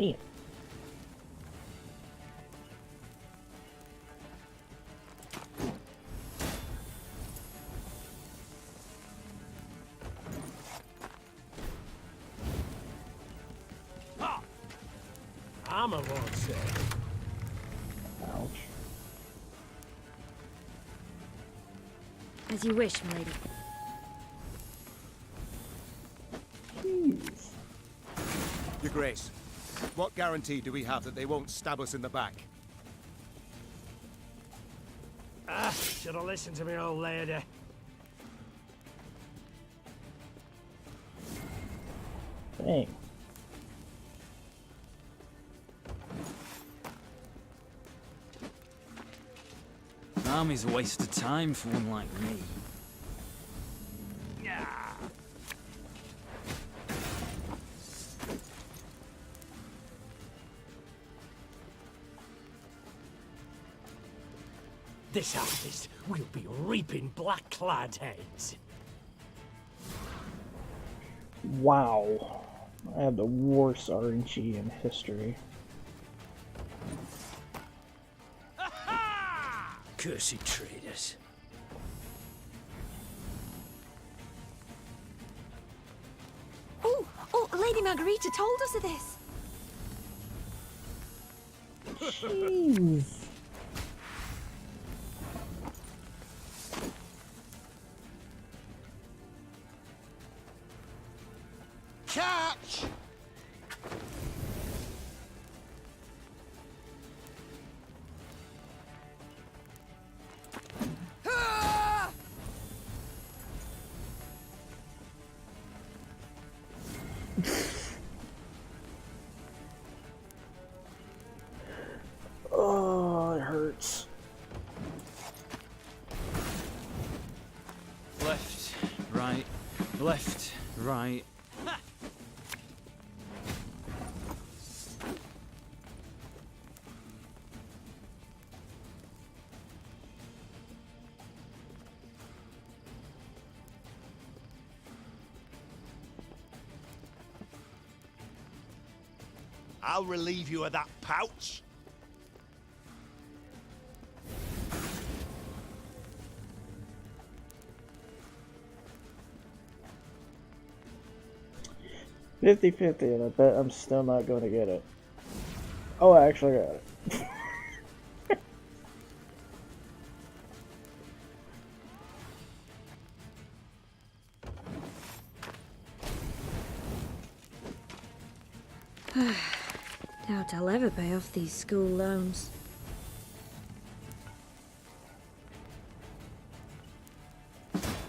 Damn. I'm a won't say. Ouch. As you wish, milady. Jeez. Your Grace, what guarantee do we have that they won't stab us in the back? Should have listened to me old lady. Dang. An army's a waste of time for one like me. This harvest will be reaping black-clad heads. Wow. I have the worst RNG in history. Cursed traitors. Oh, Lady Margarita told us of this. Jeez. Catch! Oh, it hurts. Left, right, left, right. I'll relieve you of that pouch. $50-50, and I bet I'm still not going to get it. Oh, I actually got it. Doubt I'll ever pay off these school loans.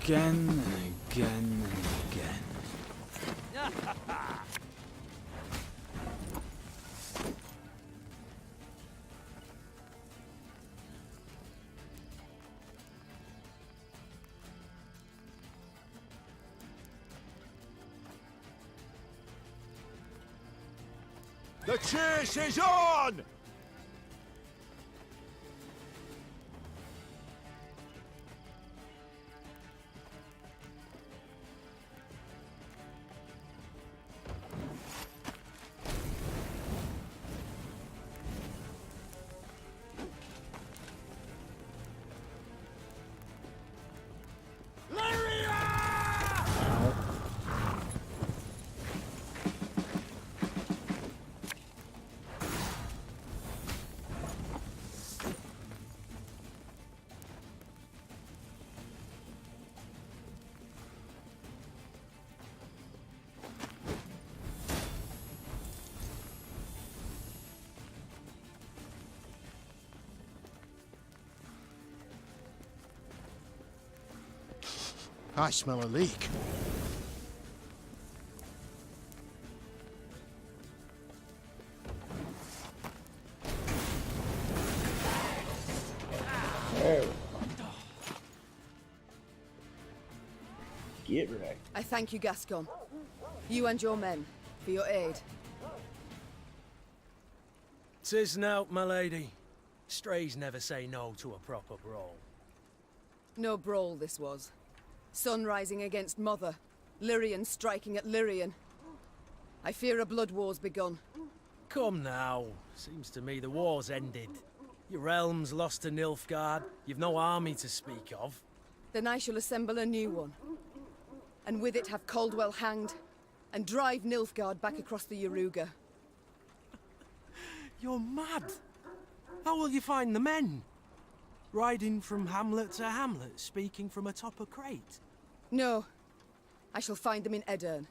Again and again and again. The chase is on! I smell a leak. There we go. Get right. I thank you, Gascon. You and your men, for your aid. 'Tis nought, my lady. Strays never say no to a proper brawl. No brawl this was. Sun rising against Mother. Lyrian striking at Lyrian. I fear a blood war's begun. Come now. Seems to me the war's ended. Your realm's lost to Nilfgaard. You've no army to speak of. Then I shall assemble a new one. And with it have Caldwell hanged, and drive Nilfgaard back across the Yaruga. You're mad. How will you find the men? Riding from hamlet to hamlet, speaking from atop a crate? No. I shall find them in Edirn.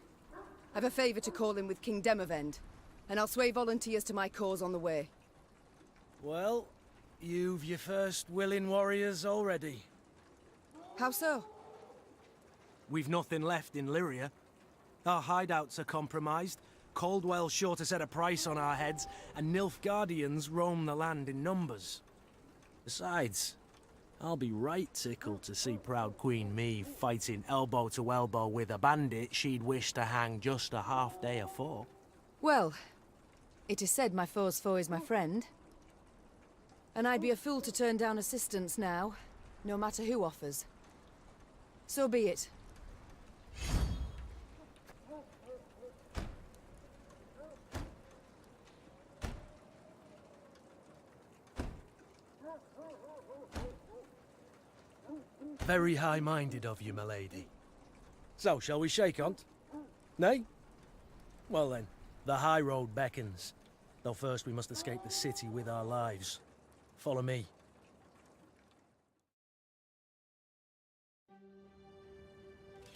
I've a favour to call in with King Demavend, and I'll sway volunteers to my cause on the way. Well, you've your first willing warriors already. How so? We've nothing left in Lyria. Our hideouts are compromised, Caldwell's sure to set a price on our heads, and Nilfgaardians roam the land in numbers. Besides, I'll be right tickled to see proud Queen Maeve fighting elbow to elbow with a bandit she'd wish to hang just a half day afore. Well, it is said my foe's foe is my friend. And I'd be a fool to turn down assistance now, no matter who offers. So be it. Very high-minded of you, milady. So, shall we shake on't? Nay? Well then, the high road beckons. Though first we must escape the city with our lives. Follow me.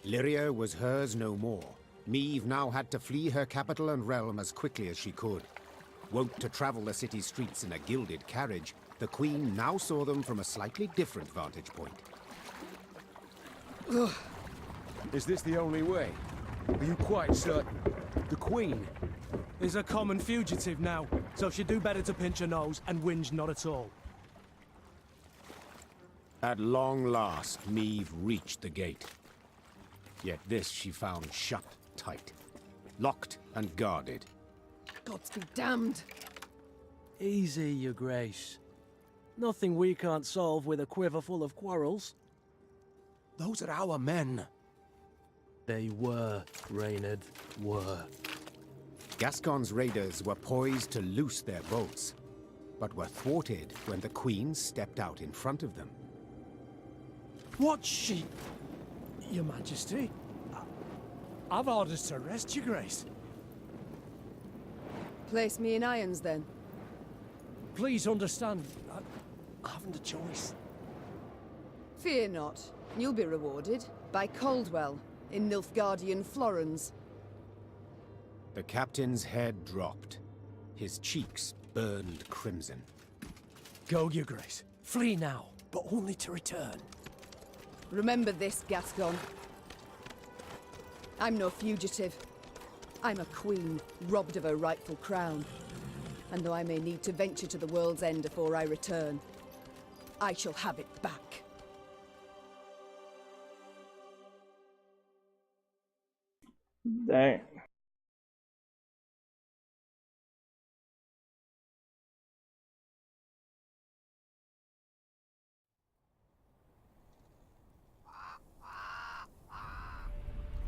Lyria was hers no more. Maeve now had to flee her capital and realm as quickly as she could. Wont to travel the city streets in a gilded carriage, the Queen now saw them from a slightly different vantage point. Is this the only way? Are you quite certain? The Queen Is a common fugitive now, so she'd do better to pinch her nose and whinge not at all. At long last, Maeve reached the gate. Yet this she found shut tight, locked and guarded. Gods be damned. Easy, your grace. Nothing we can't solve with a quiver full of quarrels. Those are our men. They were, Reynard, were. Gascon's raiders were poised to loose their bolts, but were thwarted when the Queen stepped out in front of them. What's she? Your Majesty? I've orders to arrest your grace. Place me in irons, then. Please understand, I haven't a choice. Fear not. You'll be rewarded by Caldwell in Nilfgaardian Florens. The captain's head dropped. His cheeks burned crimson. Go, your grace. Flee now, but only to return. Remember this, Gascon. I'm no fugitive. I'm a queen, robbed of her rightful crown. And though I may need to venture to the world's end before I return, I shall have it back. Dang.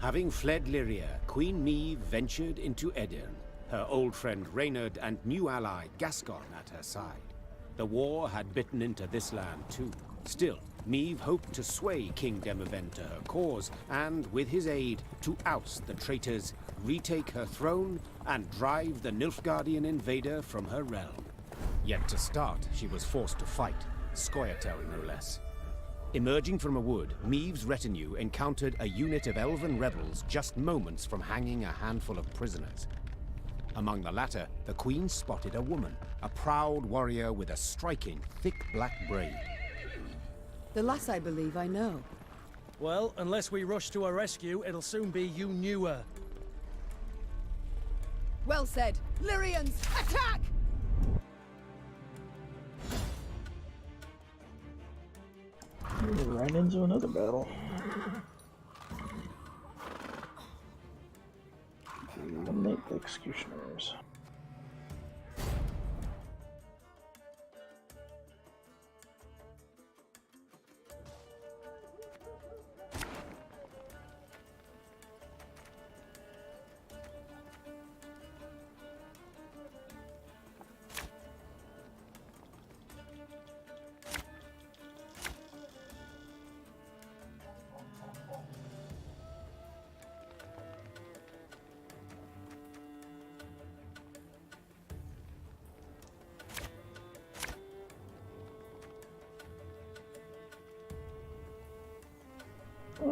Having fled Lyria, Queen Maeve ventured into Edirn, her old friend Reynard and new ally Gascon at her side. The war had bitten into this land too. Still, Maeve hoped to sway King Demavend to her cause, and with his aid, to oust the traitors, retake her throne, and drive the Nilfgaardian invader from her realm. Yet to start, she was forced to fight, Scoia'tael no less. Emerging from a wood, Maeve's retinue encountered a unit of elven rebels just moments from hanging a handful of prisoners. Among the latter, the Queen spotted a woman, a proud warrior with a striking, thick black braid. The lass I believe I know. Well, unless we rush to her rescue, it'll soon be you knew her. Well said. Lyrians, attack! We're right into another battle. Eliminate the executioners.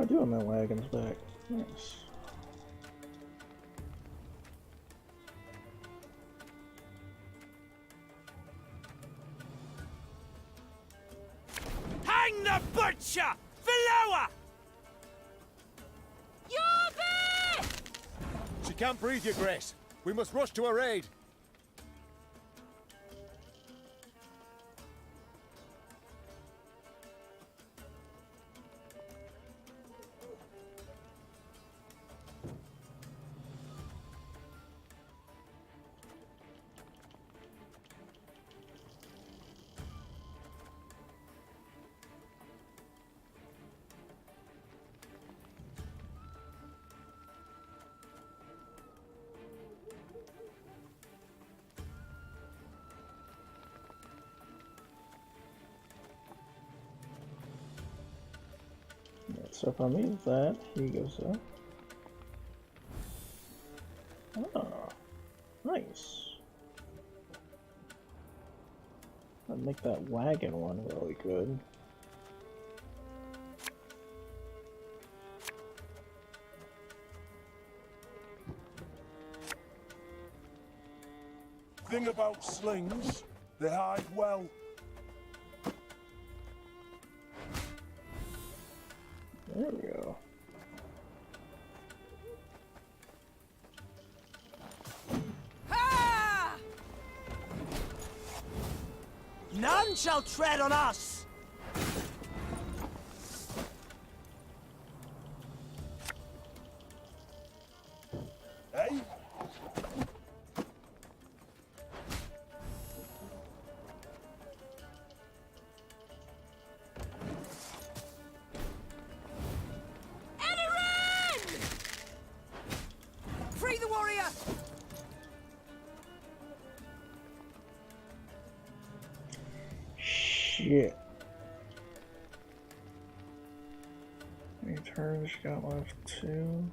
do have my wagons back. Nice. Hang the butcher! Below! She can't breathe, Your Grace. We must rush to her aid. So if I leave that, he goes up. Oh, nice. I'd make that wagon one really good. Thing about slings, they hide well. There we go. Ah! None shall tread on us! Eh? Free the warrior! Shit. How many turns got left? 2.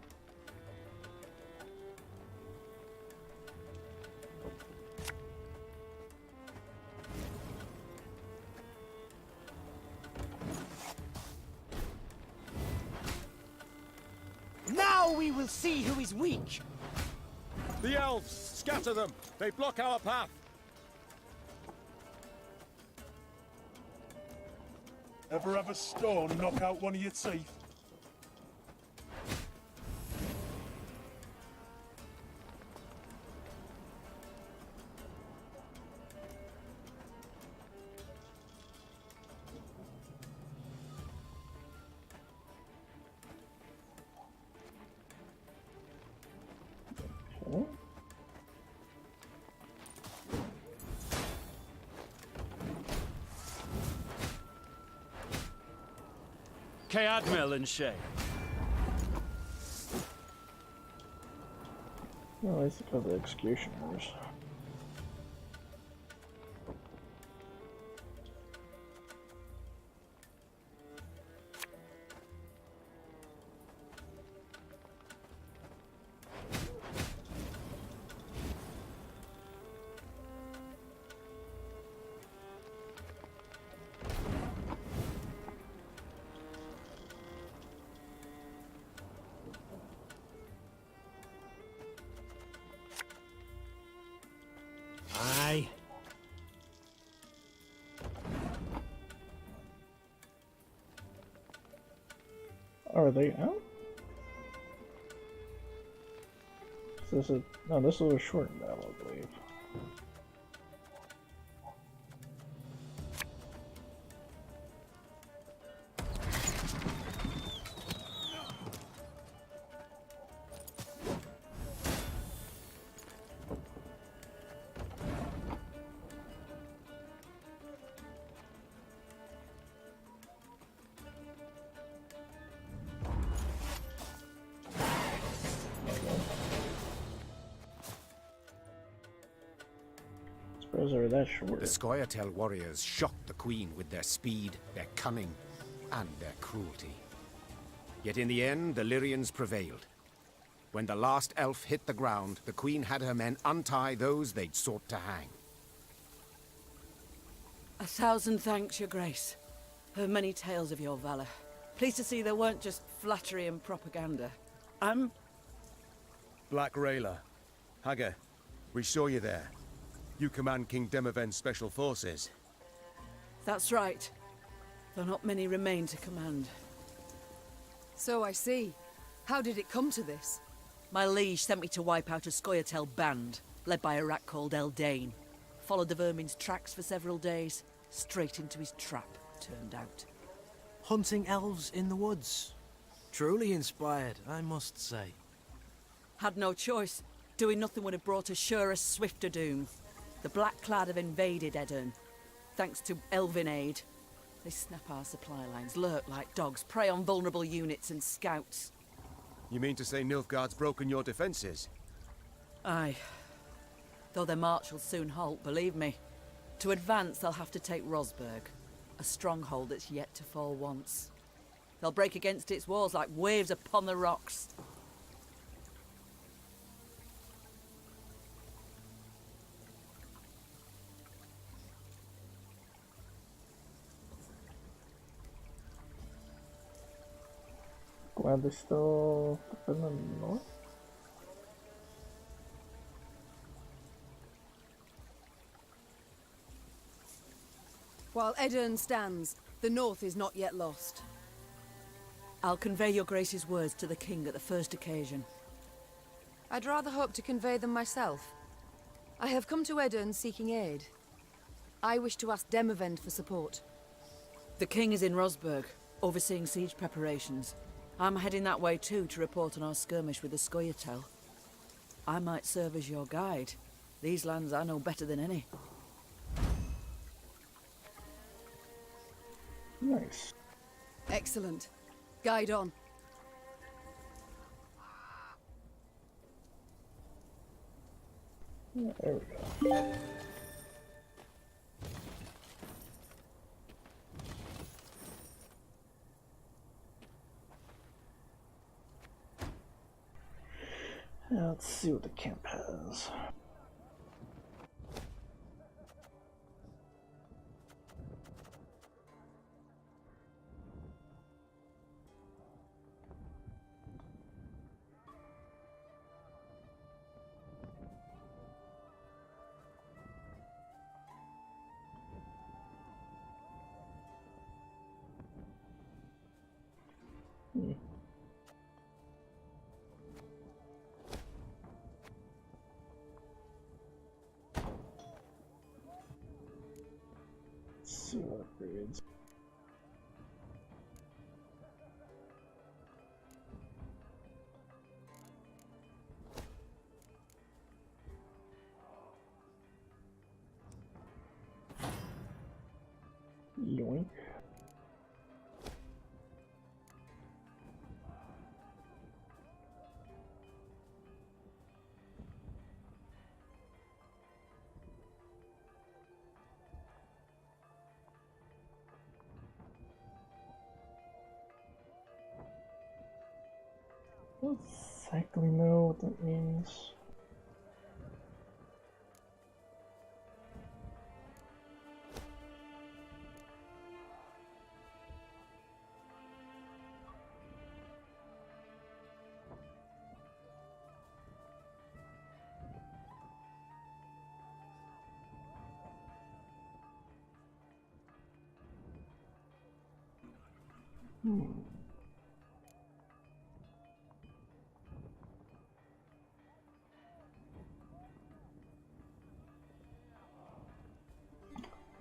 Now we will see who is weak. The elves! Scatter them! They block our path! Ever have a stone knock out one of your teeth? Okay. Cadmel and Shay. Well, I think of the executioners. Aye. Are they out? This is no. This was a short battle, I believe. Suppose they were that short. The Scoia'tael warriors shocked the queen with their speed, their cunning, and their cruelty. Yet in the end, the Lyrians prevailed. When the last elf hit the ground, the queen had her men untie those they'd sought to hang. 1,000 thanks, Your Grace. Heard many tales of your valor. Pleased to see there weren't just flattery and propaganda. I'm... Black Rayla. Hagar, we saw you there. You command King Demoven's special forces. That's right. Though not many remain to command. So I see. How did it come to this? My liege sent me to wipe out a Scoia'tael band, led by a rat called Eldane. Followed the vermin's tracks for several days. Straight into his trap, turned out. Hunting elves in the woods. Truly inspired, I must say. Had no choice. Doing nothing would have brought us surer, swifter doom. The Black Clad have invaded Edirn. Thanks to Elven aid. They snap our supply lines, lurk like dogs, prey on vulnerable units and scouts. You mean to say Nilfgaard's broken your defenses? Aye. Though their march will soon halt, believe me. To advance, they'll have to take Rosberg, a stronghold that's yet to fall once. They'll break against its walls like waves upon the rocks. Glad they're still up in the north. While Edirn stands, the north is not yet lost. I'll convey your grace's words to the king at the first occasion. I'd rather hope to convey them myself. I have come to Edirn seeking aid. I wish to ask Demavend for support. The king is in Rosberg, overseeing siege preparations. I'm heading that way too to report on our skirmish with the Scoia'tael. I might serve as your guide. These lands I know better than any. Nice. Excellent. Guide on. Yeah, there we go. Now let's see what the camp has. Let's see what upgrades. Yoink. I don't exactly know what that means.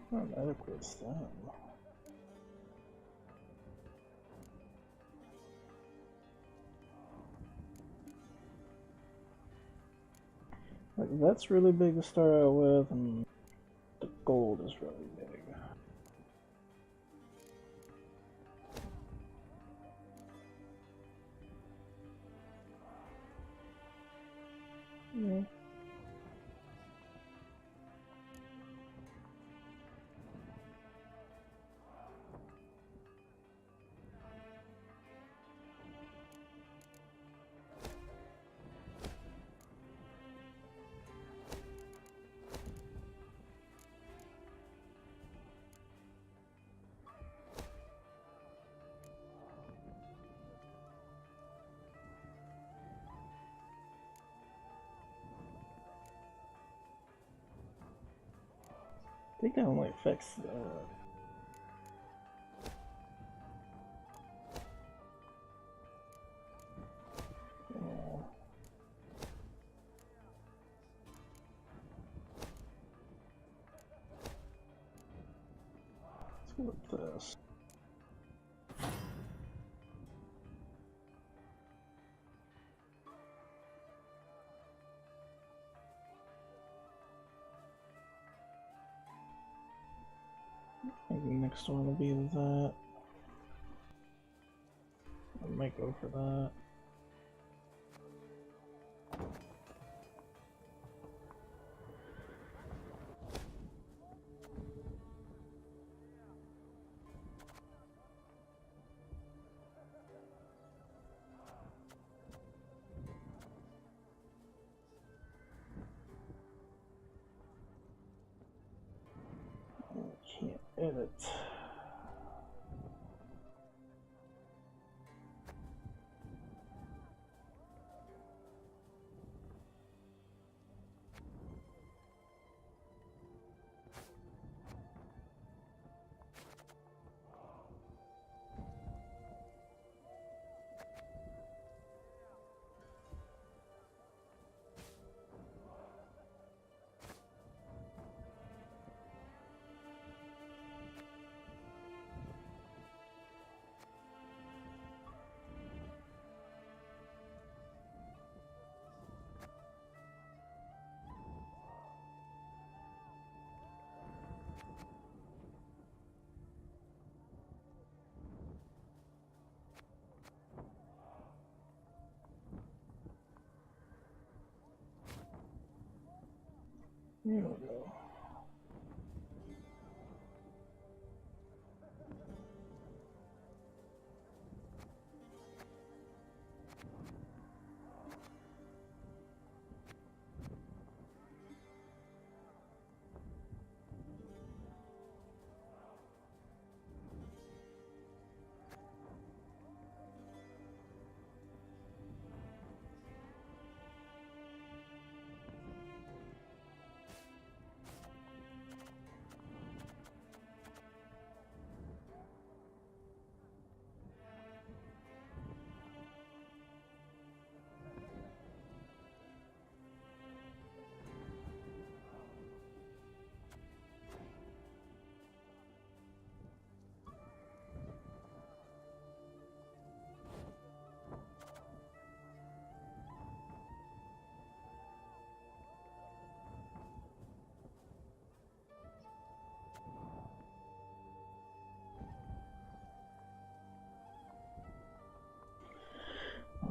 What adequates them? Like, that's really big to start out with, and the gold is really big. Yeah. think I only fixed that. Oh. Let's go with this. Maybe next one will be that. I might go for that. Can't edit. There we go.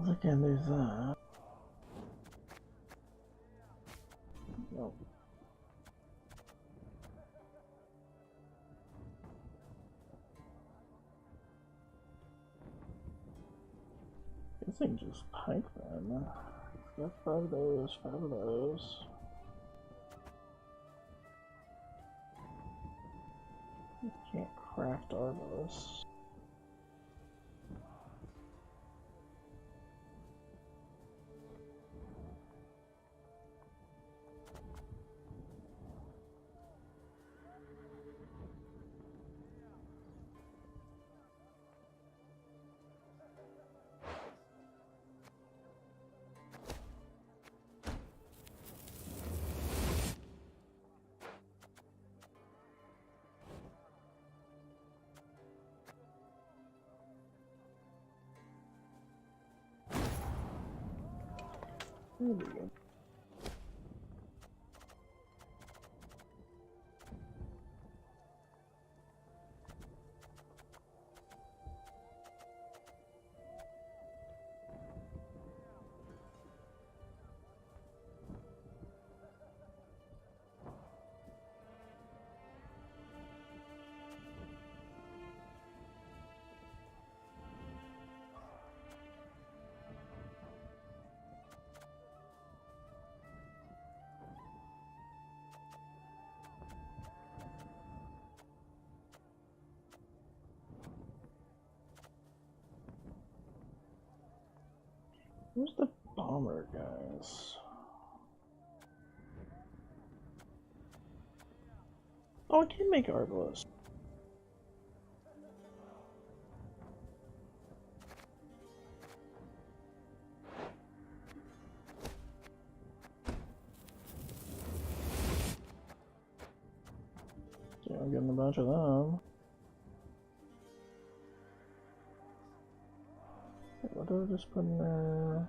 I can do that. Nope. Guess I can just pike them. Got 5 of those, 5 of those. Can't craft Arbalest. There we go. Where's the bomber guys? Oh I can make Arbalest. Yeah, I'm getting a bunch of them. What do I just put in there?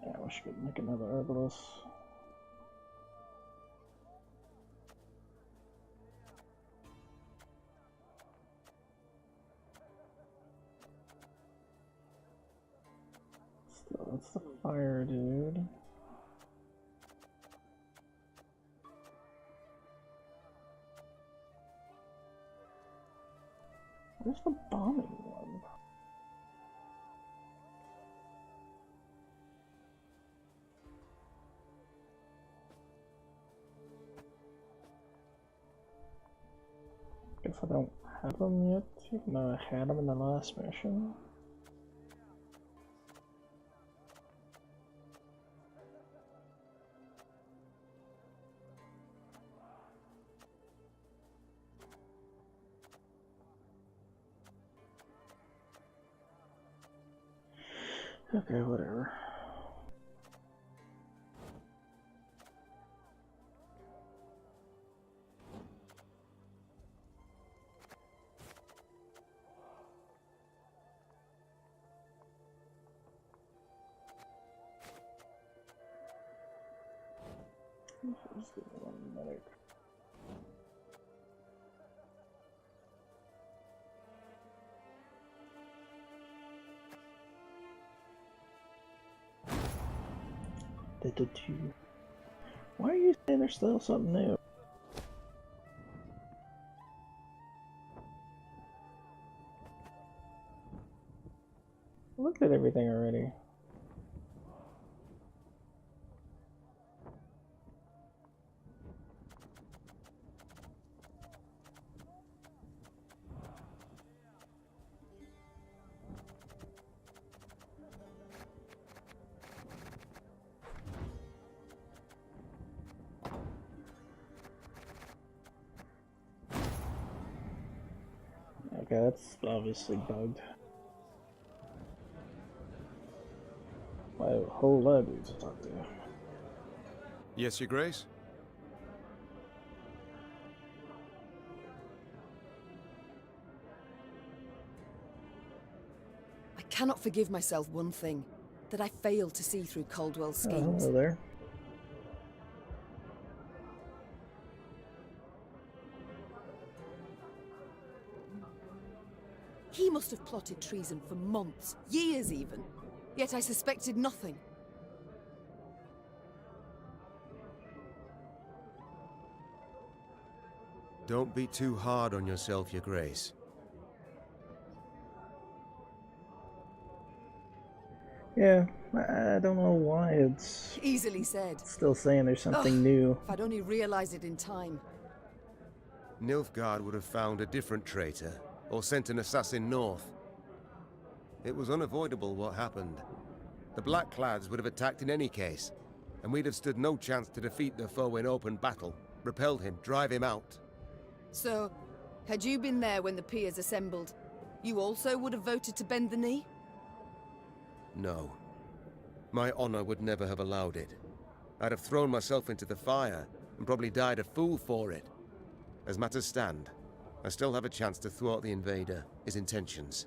Yeah, we should make another Arbalest. Still, that's the fire dude. Where's the bombing one? Guess I don't have them yet, even though I had them in the last mission. Okay, whatever. This is the one medic. Little two. Why are you saying there's still something new? I looked at everything already. Okay, that's obviously bugged. I have a whole lot of dudes to talk to. Yes, Your Grace? I cannot forgive myself one thing. That I failed to see through Caldwell's Oh, schemes. hello there. He must have plotted treason for months, years even. Yet I suspected nothing. Don't be too hard on yourself, Your Grace. Yeah, I don't know why it's Easily said. still saying there's something Ugh, new. If I'd only realized it in time. Nilfgaard would have found a different traitor, or sent an assassin north. It was unavoidable what happened. The Blackclads would have attacked in any case, and we'd have stood no chance to defeat the foe in open battle, repel him, drive him out. So, had you been there when the peers assembled, you also would have voted to bend the knee? No. My honor would never have allowed it. I'd have thrown myself into the fire, and probably died a fool for it. As matters stand, I still have a chance to thwart the invader, his intentions.